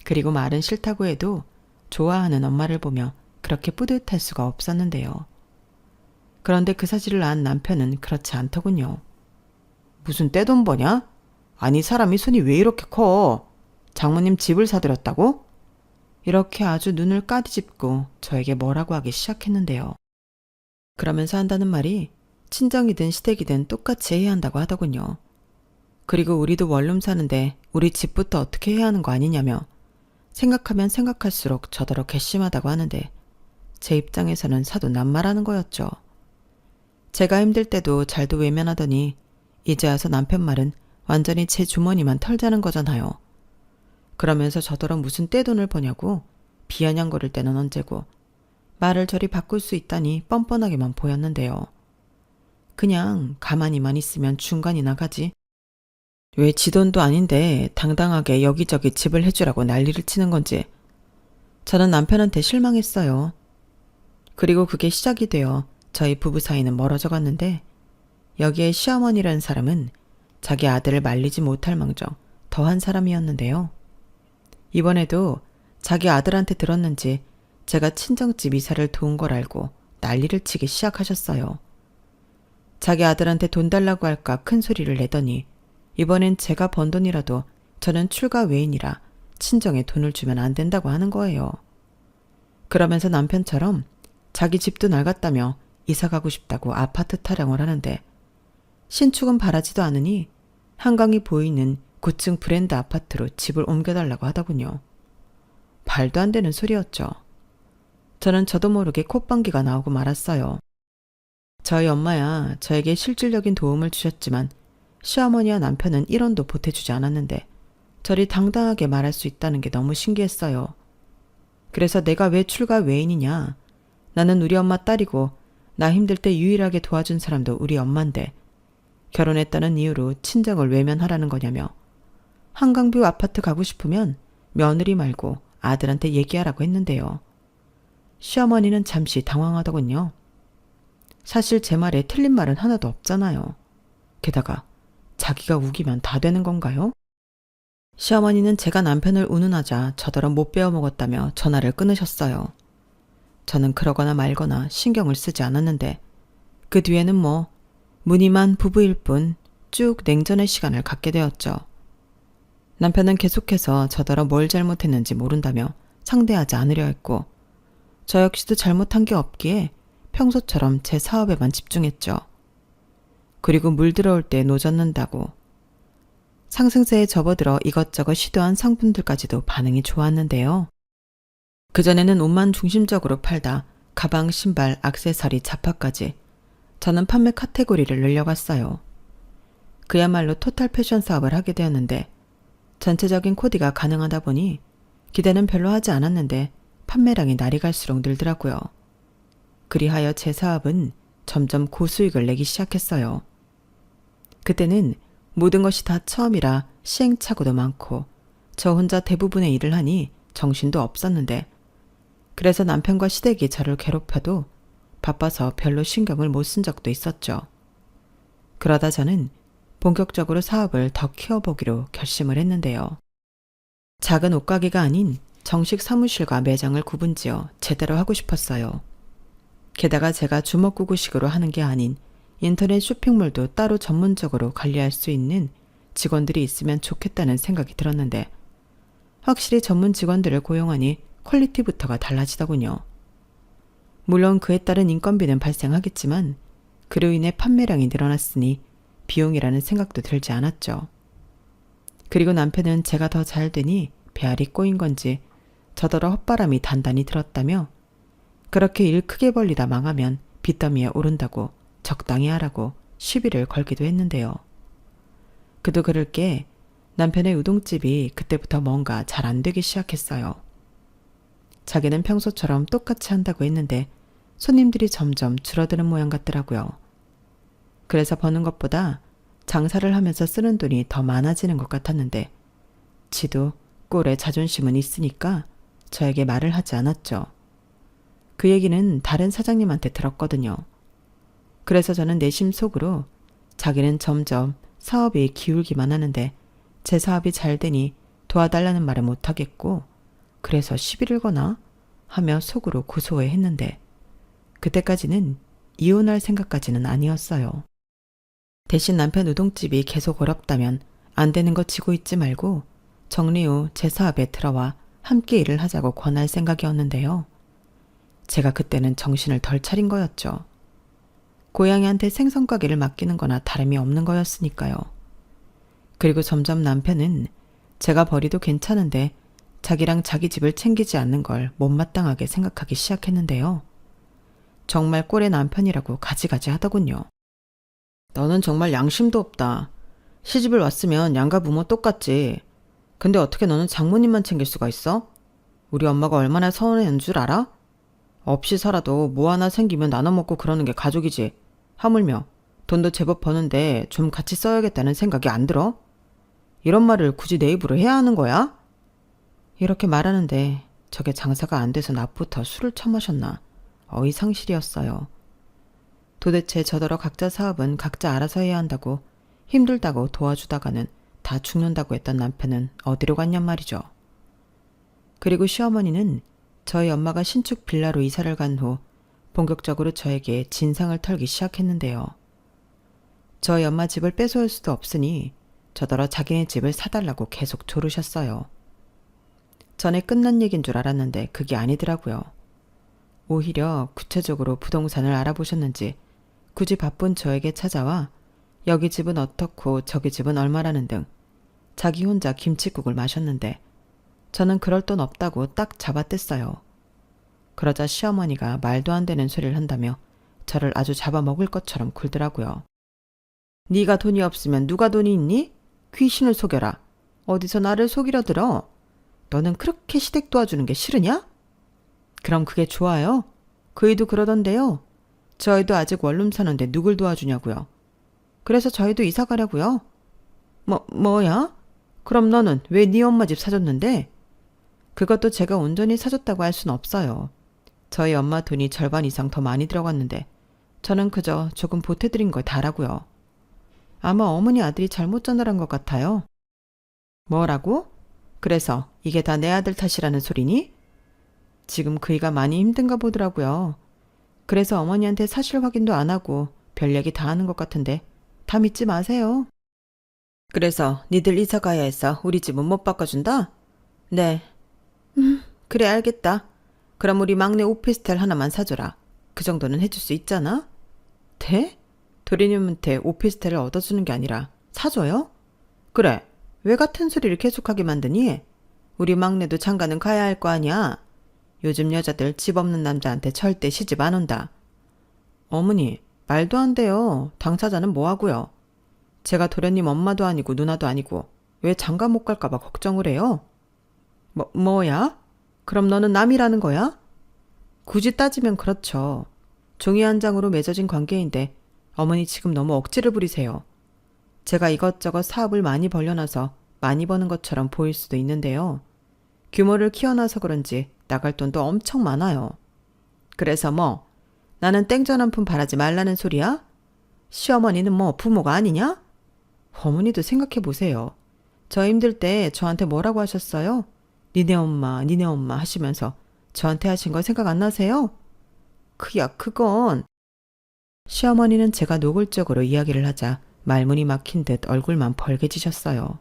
그리고 말은 싫다고 해도 좋아하는 엄마를 보며 그렇게 뿌듯할 수가 없었는데요. 그런데 그 사실을 안 남편은 그렇지 않더군요. 무슨 떼돈 버냐? 아니 사람이 손이 왜 이렇게 커? 장모님 집을 사들였다고? 이렇게 아주 눈을 까디집고 저에게 뭐라고 하기 시작했는데요. 그러면서 한다는 말이 친정이든 시댁이든 똑같이 해야 한다고 하더군요. 그리고 우리도 원룸 사는데 우리 집부터 어떻게 해야 하는 거 아니냐며 생각하면 생각할수록 저더러 괘씸하다고 하는데 제 입장에서는 사도 남말하는 거였죠. 제가 힘들 때도 잘도 외면하더니 이제 와서 남편 말은 완전히 제 주머니만 털자는 거잖아요. 그러면서 저더러 무슨 떼돈을 버냐고 비아냥거릴 때는 언제고 말을 저리 바꿀 수 있다니 뻔뻔하게만 보였는데요. 그냥 가만히만 있으면 중간이 나가지. 왜 지 돈도 아닌데 당당하게 여기저기 집을 해주라고 난리를 치는 건지 저는 남편한테 실망했어요. 그리고 그게 시작이 되어 저희 부부 사이는 멀어져 갔는데 여기에 시어머니라는 사람은 자기 아들을 말리지 못할 망정 더한 사람이었는데요. 이번에도 자기 아들한테 들었는지 제가 친정집 이사를 도운 걸 알고 난리를 치기 시작하셨어요. 자기 아들한테 돈 달라고 할까 큰 소리를 내더니 이번엔 제가 번 돈이라도 저는 출가 외인이라 친정에 돈을 주면 안 된다고 하는 거예요. 그러면서 남편처럼 자기 집도 낡았다며 이사 가고 싶다고 아파트 타령을 하는데 신축은 바라지도 않으니 한강이 보이는 고층 브랜드 아파트로 집을 옮겨달라고 하더군요. 말도 안 되는 소리였죠. 저는 저도 모르게 콧방귀가 나오고 말았어요. 저희 엄마야 저에게 실질적인 도움을 주셨지만 시어머니와 남편은 1원도 보태주지 않았는데 저리 당당하게 말할 수 있다는 게 너무 신기했어요. 그래서 내가 왜 출가 외인이냐. 나는 우리 엄마 딸이고 나 힘들 때 유일하게 도와준 사람도 우리 엄마인데 결혼했다는 이유로 친정을 외면하라는 거냐며 한강뷰 아파트 가고 싶으면 며느리 말고 아들한테 얘기하라고 했는데요. 시어머니는 잠시 당황하더군요. 사실 제 말에 틀린 말은 하나도 없잖아요. 게다가 자기가 우기면 다 되는 건가요? 시어머니는 제가 남편을 운운하자 저더러 못 배워먹었다며 전화를 끊으셨어요. 저는 그러거나 말거나 신경을 쓰지 않았는데 그 뒤에는 뭐 무늬만 부부일 뿐 쭉 냉전의 시간을 갖게 되었죠. 남편은 계속해서 저더러 뭘 잘못했는지 모른다며 상대하지 않으려 했고 저 역시도 잘못한 게 없기에 평소처럼 제 사업에만 집중했죠. 그리고 물 들어올 때 노젓는다고 상승세에 접어들어 이것저것 시도한 상품들까지도 반응이 좋았는데요. 그전에는 옷만 중심적으로 팔다 가방, 신발, 액세서리, 자파까지 저는 판매 카테고리를 늘려갔어요. 그야말로 토탈 패션 사업을 하게 되었는데 전체적인 코디가 가능하다 보니 기대는 별로 하지 않았는데 판매량이 날이 갈수록 늘더라고요. 그리하여 제 사업은 점점 고수익을 내기 시작했어요. 그때는 모든 것이 다 처음이라 시행착오도 많고 저 혼자 대부분의 일을 하니 정신도 없었는데 그래서 남편과 시댁이 저를 괴롭혀도 바빠서 별로 신경을 못 쓴 적도 있었죠. 그러다 저는 본격적으로 사업을 더 키워보기로 결심을 했는데요. 작은 옷가게가 아닌 정식 사무실과 매장을 구분지어 제대로 하고 싶었어요. 게다가 제가 주먹구구식으로 하는 게 아닌 인터넷 쇼핑몰도 따로 전문적으로 관리할 수 있는 직원들이 있으면 좋겠다는 생각이 들었는데 확실히 전문 직원들을 고용하니 퀄리티부터가 달라지더군요. 물론 그에 따른 인건비는 발생하겠지만 그로 인해 판매량이 늘어났으니 비용이라는 생각도 들지 않았죠. 그리고 남편은 제가 더 잘 되니 배알이 꼬인 건지 저더러 헛바람이 단단히 들었다며 그렇게 일 크게 벌리다 망하면 빚더미에 오른다고 적당히 하라고 시비를 걸기도 했는데요. 그도 그럴 게 남편의 우동집이 그때부터 뭔가 잘 안 되기 시작했어요. 자기는 평소처럼 똑같이 한다고 했는데 손님들이 점점 줄어드는 모양 같더라고요. 그래서 버는 것보다 장사를 하면서 쓰는 돈이 더 많아지는 것 같았는데 지도 꼴에 자존심은 있으니까 저에게 말을 하지 않았죠. 그 얘기는 다른 사장님한테 들었거든요. 그래서 저는 내심 속으로 자기는 점점 사업이 기울기만 하는데 제 사업이 잘 되니 도와달라는 말을 못하겠고 그래서 시비를 거나 하며 속으로 고소해했는데 그때까지는 이혼할 생각까지는 아니었어요. 대신 남편 우동집이 계속 어렵다면 안 되는 거 지고 있지 말고 정리 후 제 사업에 들어와 함께 일을 하자고 권할 생각이었는데요. 제가 그때는 정신을 덜 차린 거였죠. 고양이한테 생선가게를 맡기는 거나 다름이 없는 거였으니까요. 그리고 점점 남편은 제가 버리도 괜찮은데 자기랑 자기 집을 챙기지 않는 걸 못마땅하게 생각하기 시작했는데요. 정말 꼴의 남편이라고 가지가지 하더군요. 너는 정말 양심도 없다. 시집을 왔으면 양가 부모 똑같지. 근데 어떻게 너는 장모님만 챙길 수가 있어? 우리 엄마가 얼마나 서운해하는 줄 알아? 없이 살아도 뭐 하나 생기면 나눠 먹고 그러는 게 가족이지. 하물며 돈도 제법 버는데 좀 같이 써야겠다는 생각이 안 들어? 이런 말을 굳이 내 입으로 해야 하는 거야? 이렇게 말하는데 저게 장사가 안 돼서 낮부터 술을 처마셨나 어이상실이었어요. 도대체 저더러 각자 사업은 각자 알아서 해야 한다고 힘들다고 도와주다가는 다 죽는다고 했던 남편은 어디로 갔냔 말이죠. 그리고 시어머니는 저희 엄마가 신축 빌라로 이사를 간 후 본격적으로 저에게 진상을 털기 시작했는데요. 저희 엄마 집을 뺏어올 수도 없으니 저더러 자기네 집을 사달라고 계속 조르셨어요. 전에 끝난 얘긴 줄 알았는데 그게 아니더라고요. 오히려 구체적으로 부동산을 알아보셨는지 굳이 바쁜 저에게 찾아와 여기 집은 어떻고 저기 집은 얼마라는 등 자기 혼자 김칫국을 마셨는데 저는 그럴 돈 없다고 딱 잡아댔어요. 그러자 시어머니가 말도 안 되는 소리를 한다며 저를 아주 잡아먹을 것처럼 굴더라고요. 네가 돈이 없으면 누가 돈이 있니? 귀신을 속여라. 어디서 나를 속이려 들어? 너는 그렇게 시댁 도와주는 게 싫으냐? 그럼 그게 좋아요? 그 애도 그러던데요. 저 애도 아직 원룸 사는데 누굴 도와주냐고요. 그래서 저희도 이사 가려고요. 뭐야? 그럼 너는 왜 네 엄마 집 사줬는데? 그것도 제가 온전히 사줬다고 할 순 없어요. 저희 엄마 돈이 절반 이상 더 많이 들어갔는데 저는 그저 조금 보태드린 걸 다라고요. 아마 어머니 아들이 잘못 전달한 것 같아요. 뭐라고? 그래서 이게 다 내 아들 탓이라는 소리니? 지금 그이가 많이 힘든가 보더라고요. 그래서 어머니한테 사실 확인도 안 하고 별 얘기 다 하는 것 같은데 다 믿지 마세요. 그래서 니들 이사 가야 해서 우리 집은 못 바꿔준다? 네. 그래 알겠다. 그럼 우리 막내 오피스텔 하나만 사줘라. 그 정도는 해줄 수 있잖아? 네? 도리님한테 오피스텔을 얻어주는 게 아니라 사줘요? 그래. 왜 같은 소리를 계속하게 만드니? 우리 막내도 장가는 가야 할 거 아니야? 요즘 여자들 집 없는 남자한테 절대 시집 안 온다. 어머니, 말도 안 돼요. 당사자는 뭐하고요? 제가 도련님 엄마도 아니고 누나도 아니고 왜 장가 못 갈까봐 걱정을 해요? 뭐야? 그럼 너는 남이라는 거야? 굳이 따지면 그렇죠. 종이 한 장으로 맺어진 관계인데 어머니 지금 너무 억지를 부리세요. 제가 이것저것 사업을 많이 벌려놔서 많이 버는 것처럼 보일 수도 있는데요. 규모를 키워놔서 그런지 나갈 돈도 엄청 많아요. 그래서 나는 땡전 한 푼 바라지 말라는 소리야? 시어머니는 부모가 아니냐? 어머니도 생각해 보세요. 저 힘들 때 저한테 뭐라고 하셨어요? 니네 엄마 하시면서 저한테 하신 거 생각 안 나세요? 그건. 시어머니는 제가 노골적으로 이야기를 하자 말문이 막힌 듯 얼굴만 벌개지셨어요.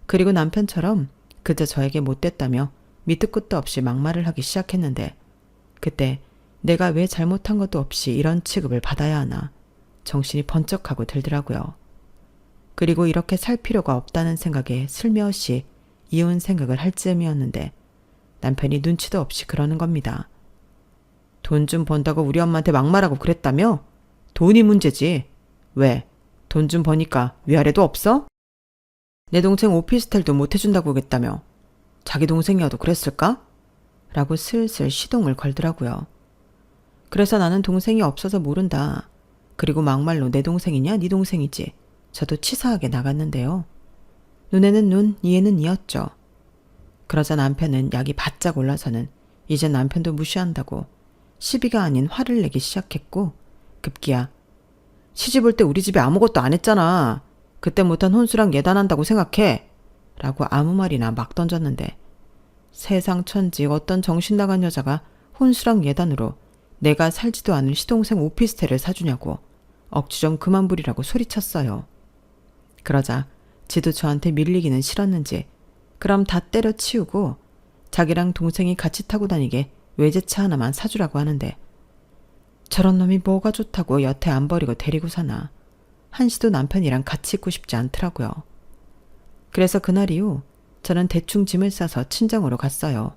그리고 남편처럼 그저 저에게 못됐다며 밑도 끝도 없이 막말을 하기 시작했는데 그때 내가 왜 잘못한 것도 없이 이런 취급을 받아야 하나 정신이 번쩍하고 들더라고요. 그리고 이렇게 살 필요가 없다는 생각에 슬며시 이혼 생각을 할 즈음이었는데 남편이 눈치도 없이 그러는 겁니다. 돈 좀 번다고 우리 엄마한테 막말하고 그랬다며? 돈이 문제지. 왜? 돈 좀 버니까 위아래도 없어? 내 동생 오피스텔도 못 해준다고 그랬다며. 자기 동생이어도 그랬을까? 라고 슬슬 시동을 걸더라고요. 그래서 나는 동생이 없어서 모른다. 그리고 막말로 내 동생이냐 네 동생이지. 저도 치사하게 나갔는데요. 눈에는 눈, 이에는 이였죠. 그러자 남편은 약이 바짝 올라서는 이제 남편도 무시한다고 시비가 아닌 화를 내기 시작했고 급기야 시집 올 때 우리 집에 아무것도 안 했잖아. 그때 못한 혼수랑 예단한다고 생각해. 라고 아무 말이나 막 던졌는데 세상 천지 어떤 정신 나간 여자가 혼수랑 예단으로 내가 살지도 않은 시동생 오피스텔을 사주냐고 억지 좀 그만 부리라고 소리쳤어요. 그러자 지도 저한테 밀리기는 싫었는지 그럼 다 때려치우고 자기랑 동생이 같이 타고 다니게 외제차 하나만 사주라고 하는데 저런 놈이 뭐가 좋다고 여태 안 버리고 데리고 사나. 한시도 남편이랑 같이 있고 싶지 않더라고요. 그래서 그날 이후 저는 대충 짐을 싸서 친정으로 갔어요.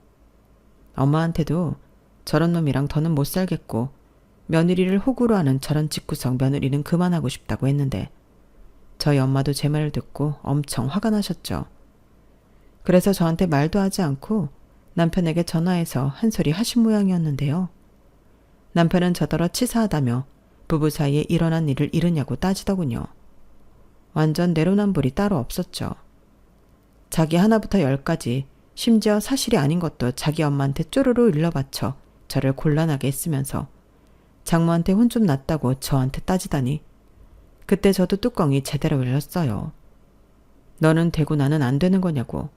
엄마한테도 저런 놈이랑 더는 못 살겠고 며느리를 호구로 하는 저런 집구석 며느리는 그만하고 싶다고 했는데 저희 엄마도 제 말을 듣고 엄청 화가 나셨죠. 그래서 저한테 말도 하지 않고 남편에게 전화해서 한 소리 하신 모양이었는데요. 남편은 저더러 치사하다며 부부 사이에 일어난 일을 잃으냐고 따지더군요. 완전 내로남불이 따로 없었죠. 자기 하나부터 10까지 심지어 사실이 아닌 것도 자기 엄마한테 쪼르르 일러바쳐 저를 곤란하게 했으면서 장모한테 혼 좀 났다고 저한테 따지다니 그때 저도 뚜껑이 제대로 열렸어요. 너는 되고 나는 안 되는 거냐고.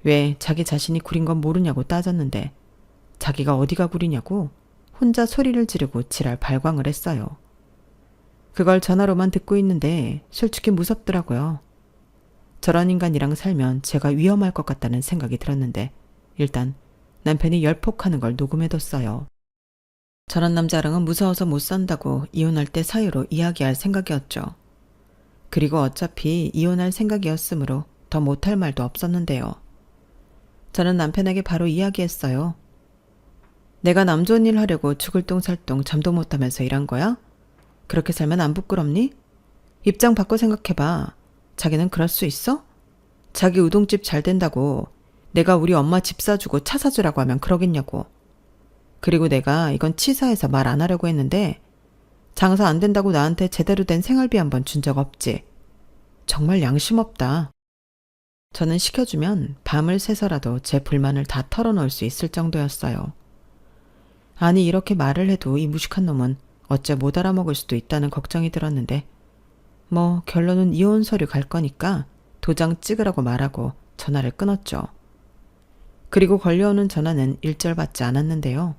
왜 자기 자신이 구린 건 모르냐고 따졌는데 자기가 어디가 구리냐고 혼자 소리를 지르고 지랄 발광을 했어요. 그걸 전화로만 듣고 있는데 솔직히 무섭더라고요. 저런 인간이랑 살면 제가 위험할 것 같다는 생각이 들었는데 일단 남편이 열폭하는 걸 녹음해뒀어요. 저런 남자랑은 무서워서 못 산다고 이혼할 때 사유로 이야기할 생각이었죠. 그리고 어차피 이혼할 생각이었으므로 더 못할 말도 없었는데요. 저는 남편에게 바로 이야기했어요. 내가 남 좋은 일 하려고 죽을 똥살똥 잠도 못하면서 일한 거야? 그렇게 살면 안 부끄럽니? 입장 바꿔 생각해봐. 자기는 그럴 수 있어? 자기 우동집 잘 된다고 내가 우리 엄마 집 사주고 차 사주라고 하면 그러겠냐고. 그리고 내가 이건 치사해서 말 안 하려고 했는데 장사 안 된다고 나한테 제대로 된 생활비 한 번 준 적 없지. 정말 양심 없다. 저는 시켜주면 밤을 새서라도 제 불만을 다 털어놓을 수 있을 정도였어요. 아니 이렇게 말을 해도 이 무식한 놈은 어째 못 알아먹을 수도 있다는 걱정이 들었는데 뭐 결론은 이혼 서류 갈 거니까 도장 찍으라고 말하고 전화를 끊었죠. 그리고 걸려오는 전화는 일절 받지 않았는데요.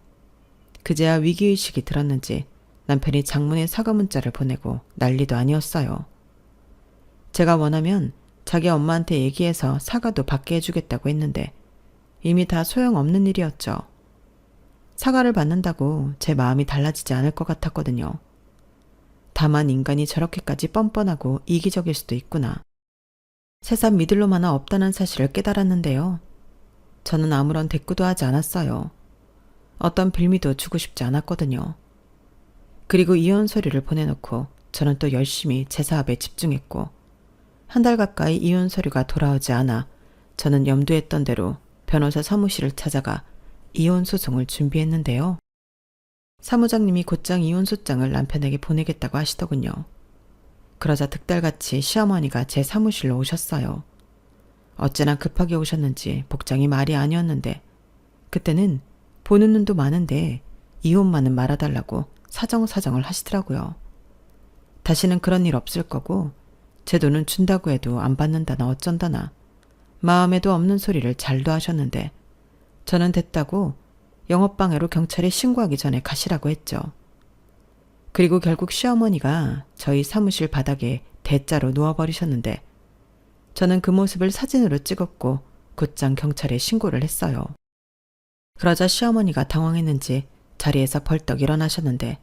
그제야 위기의식이 들었는지 남편이 장문의 사과 문자를 보내고 난리도 아니었어요. 제가 원하면 자기 엄마한테 얘기해서 사과도 받게 해주겠다고 했는데 이미 다 소용없는 일이었죠. 사과를 받는다고 제 마음이 달라지지 않을 것 같았거든요. 다만 인간이 저렇게까지 뻔뻔하고 이기적일 수도 있구나. 세상 믿을 놈 하나 없다는 사실을 깨달았는데요. 저는 아무런 대꾸도 하지 않았어요. 어떤 빌미도 주고 싶지 않았거든요. 그리고 이혼 서류를 보내놓고 저는 또 열심히 제 사업에 집중했고 한 달 가까이 이혼 서류가 돌아오지 않아 저는 염두했던 대로 변호사 사무실을 찾아가 이혼 소송을 준비했는데요. 사무장님이 곧장 이혼 소장을 남편에게 보내겠다고 하시더군요. 그러자 득달같이 시어머니가 제 사무실로 오셨어요. 어째나 급하게 오셨는지 복장이 말이 아니었는데 그때는 보는 눈도 많은데 이혼만은 말아달라고 사정사정을 하시더라고요. 다시는 그런 일 없을 거고 제 돈은 준다고 해도 안 받는다나 어쩐다나 마음에도 없는 소리를 잘도 하셨는데 저는 됐다고 영업방해로 경찰에 신고하기 전에 가시라고 했죠. 그리고 결국 시어머니가 저희 사무실 바닥에 대자로 누워버리셨는데 저는 그 모습을 사진으로 찍었고 곧장 경찰에 신고를 했어요. 그러자 시어머니가 당황했는지 자리에서 벌떡 일어나셨는데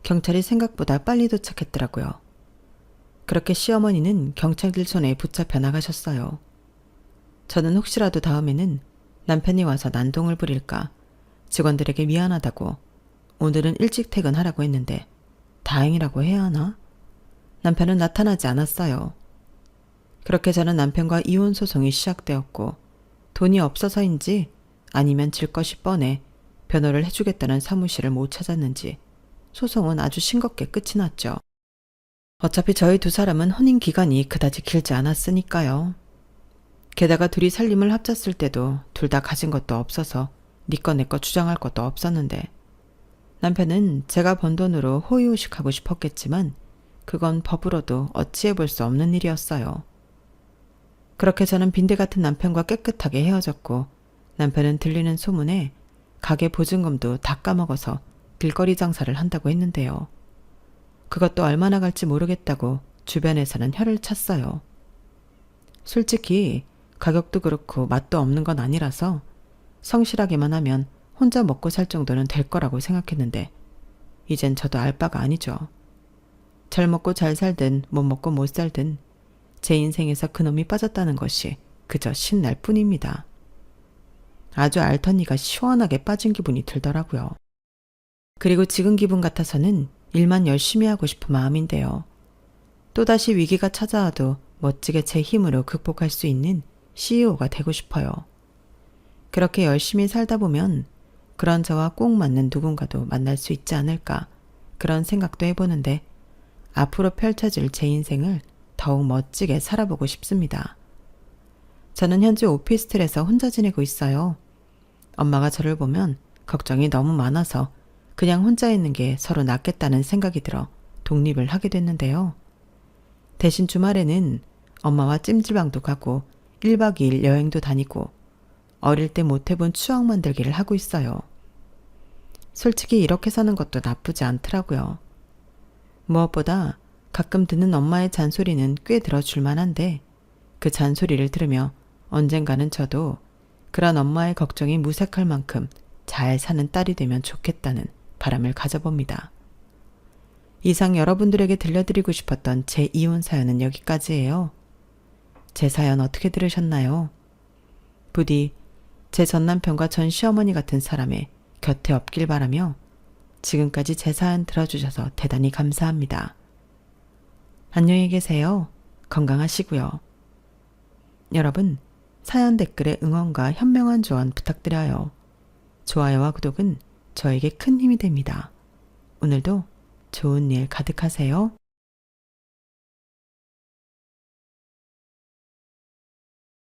경찰이 생각보다 빨리 도착했더라고요. 그렇게 시어머니는 경찰들 손에 붙잡혀 나가셨어요. 저는 혹시라도 다음에는 남편이 와서 난동을 부릴까 직원들에게 미안하다고 오늘은 일찍 퇴근하라고 했는데 다행이라고 해야 하나? 남편은 나타나지 않았어요. 그렇게 저는 남편과 이혼 소송이 시작되었고 돈이 없어서인지 아니면 질 것이 뻔해 변호를 해주겠다는 사무실을 못 찾았는지 소송은 아주 싱겁게 끝이 났죠. 어차피 저희 두 사람은 혼인 기간이 그다지 길지 않았으니까요. 게다가 둘이 살림을 합쳤을 때도 둘 다 가진 것도 없어서 니꺼 내꺼 주장할 것도 없었는데 남편은 제가 번 돈으로 호의호식하고 싶었겠지만 그건 법으로도 어찌해 볼 수 없는 일이었어요. 그렇게 저는 빈대 같은 남편과 깨끗하게 헤어졌고 남편은 들리는 소문에 가게 보증금도 다 까먹어서 길거리 장사를 한다고 했는데요. 그것도 얼마나 갈지 모르겠다고 주변에서는 혀를 찼어요. 솔직히 가격도 그렇고 맛도 없는 건 아니라서 성실하게만 하면 혼자 먹고 살 정도는 될 거라고 생각했는데 이젠 저도 알 바가 아니죠. 잘 먹고 잘 살든 못 먹고 못 살든 제 인생에서 그놈이 빠졌다는 것이 그저 신날 뿐입니다. 아주 알턴니가 시원하게 빠진 기분이 들더라고요. 그리고 지금 기분 같아서는 일만 열심히 하고 싶은 마음인데요. 또다시 위기가 찾아와도 멋지게 제 힘으로 극복할 수 있는 CEO가 되고 싶어요. 그렇게 열심히 살다 보면 그런 저와 꼭 맞는 누군가도 만날 수 있지 않을까 그런 생각도 해보는데 앞으로 펼쳐질 제 인생을 더욱 멋지게 살아보고 싶습니다. 저는 현재 오피스텔에서 혼자 지내고 있어요. 엄마가 저를 보면 걱정이 너무 많아서 그냥 혼자 있는 게 서로 낫겠다는 생각이 들어 독립을 하게 됐는데요. 대신 주말에는 엄마와 찜질방도 가고 1박 2일 여행도 다니고 어릴 때 못해본 추억 만들기를 하고 있어요. 솔직히 이렇게 사는 것도 나쁘지 않더라고요. 무엇보다 가끔 듣는 엄마의 잔소리는 꽤 들어줄 만한데 그 잔소리를 들으며 언젠가는 저도 그런 엄마의 걱정이 무색할 만큼 잘 사는 딸이 되면 좋겠다는 바람을 가져봅니다. 이상 여러분들에게 들려드리고 싶었던 제 이혼 사연은 여기까지예요. 제 사연 어떻게 들으셨나요? 부디 제 전남편과 전 시어머니 같은 사람의 곁에 없길 바라며 지금까지 제 사연 들어주셔서 대단히 감사합니다. 안녕히 계세요. 건강하시고요. 여러분, 사연 댓글에 응원과 현명한 조언 부탁드려요. 좋아요와 구독은 저에게 큰 힘이 됩니다. 오늘도 좋은 일 가득하세요.